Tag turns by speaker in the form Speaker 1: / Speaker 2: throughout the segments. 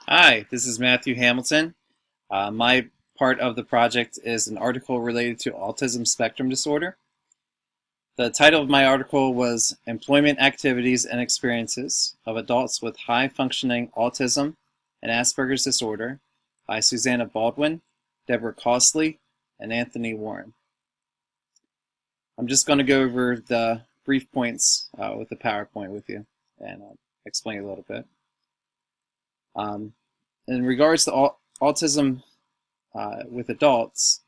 Speaker 1: Hi, this is Matthew Hamilton. My part of the project is an article related to autism spectrum disorder. The title of my article was Employment Activities and Experiences of Adults with High Functioning Autism and Asperger's Disorder by Susanna Baldwin, Deborah Costley, and Anthony Warren. I'm just going to go over the brief points with the PowerPoint with you and explain a little bit. In regards to autism with adults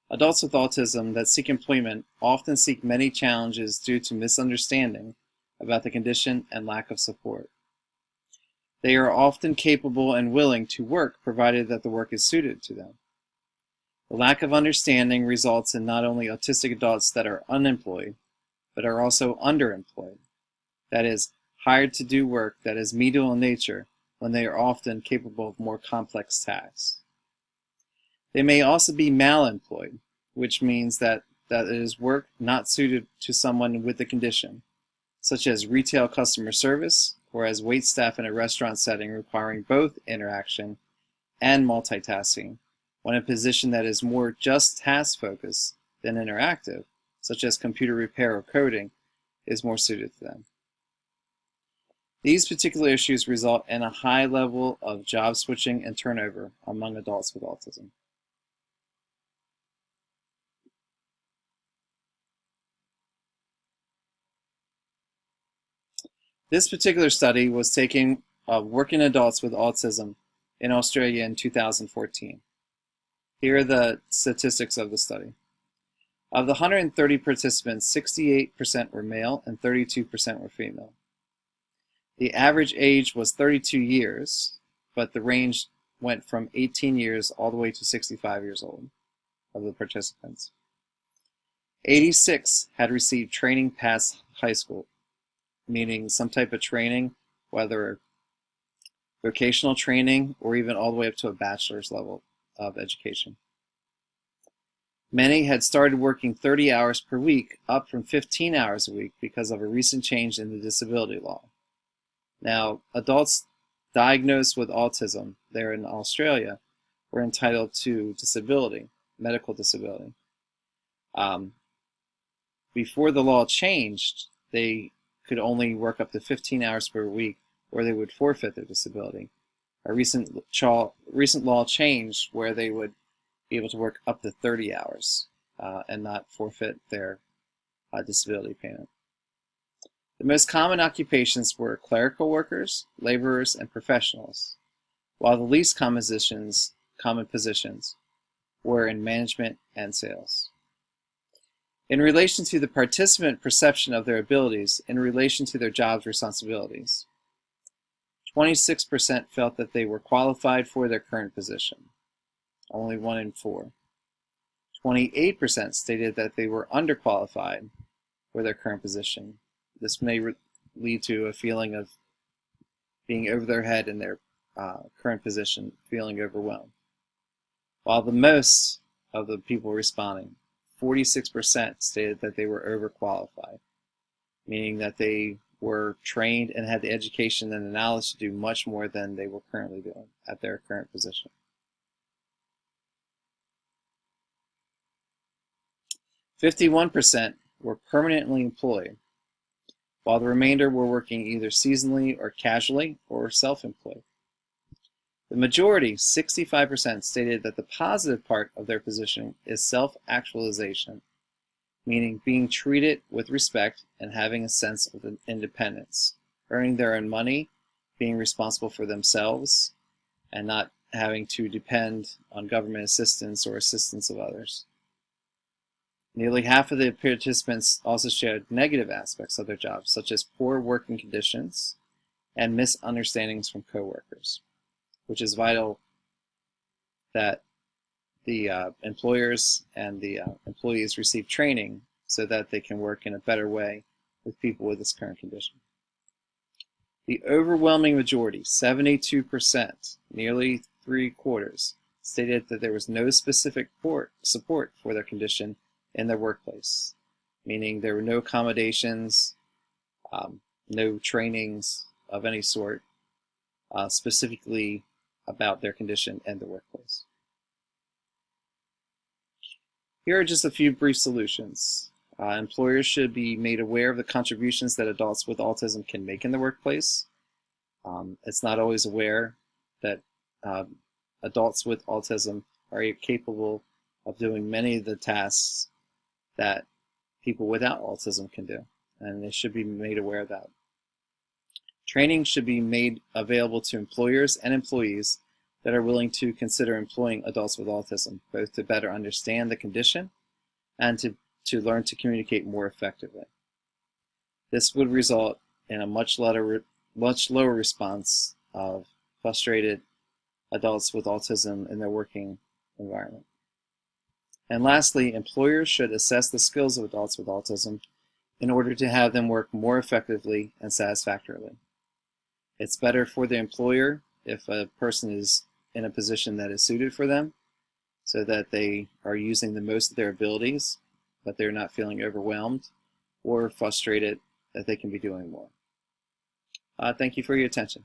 Speaker 1: with autism that seek employment often seek many challenges due to misunderstanding about the condition and lack of support. They are often capable and willing to work provided that the work is suited to them. The lack of understanding results in not only autistic adults that are unemployed, but are also underemployed. That is, hired to do work that is menial in nature when they are often capable of more complex tasks. They may also be malemployed, which means that it is work not suited to someone with the condition, such as retail customer service or as waitstaff in a restaurant setting requiring both interaction and multitasking, when a position that is more just task-focused than interactive, such as computer repair or coding, is more suited to them. These particular issues result in a high level of job switching and turnover among adults with autism. This particular study was taking working adults with autism in Australia in 2014. Here are the statistics of the study. Of the 130 participants, 68% were male and 32% were female. The average age was 32 years, but the range went from 18 years all the way to 65 years old of the participants. 86 had received training past high school, meaning some type of training, whether vocational training or even all the way up to a bachelor's level of education. Many had started working 30 hours per week, up from 15 hours a week because of a recent change in the disability law. Now, adults diagnosed with autism there in Australia were entitled to disability, medical disability. Before the law changed, they could only work up to 15 hours per week or they would forfeit their disability. A recent law changed where they would be able to work up to 30 hours and not forfeit their disability payment. The most common occupations were clerical workers, laborers, and professionals, while the least common positions were in management and sales. In relation to the participant perception of their abilities in relation to their job's responsibilities, 26% felt that they were qualified for their current position, only 1 in 4. 28% stated that they were underqualified for their current position. This may lead to a feeling of being over their head in their current position, feeling overwhelmed. While the most of the people responding, 46%, stated that they were overqualified, meaning that they were trained and had the education and the knowledge to do much more than they were currently doing at their current position. 51% were permanently employed, while the remainder were working either seasonally or casually or self-employed. The majority, 65%, stated that the positive part of their position is self-actualization, meaning being treated with respect and having a sense of independence, earning their own money, being responsible for themselves, and not having to depend on government assistance or assistance of others. Nearly half of the participants also showed negative aspects of their jobs, such as poor working conditions and misunderstandings from coworkers, which is vital that the employers and the employees receive training so that they can work in a better way with people with this current condition. The overwhelming majority, 72%, nearly 3/4, stated that there was no specific support for their condition in their workplace, meaning there were no accommodations, no trainings of any sort, specifically about their condition and the workplace. Here are just a few brief solutions. Employers should be made aware of the contributions that adults with autism can make in the workplace. It's not always aware that adults with autism are capable of doing many of the tasks that people without autism can do, and they should be made aware of that. Training should be made available to employers and employees that are willing to consider employing adults with autism, both to better understand the condition and to learn to communicate more effectively. This would result in a much lower response of frustrated adults with autism in their working environment. And lastly, employers should assess the skills of adults with autism in order to have them work more effectively and satisfactorily. It's better for the employer if a person is in a position that is suited for them, so that they are using the most of their abilities, but they're not feeling overwhelmed or frustrated that they can be doing more. Thank you for your attention.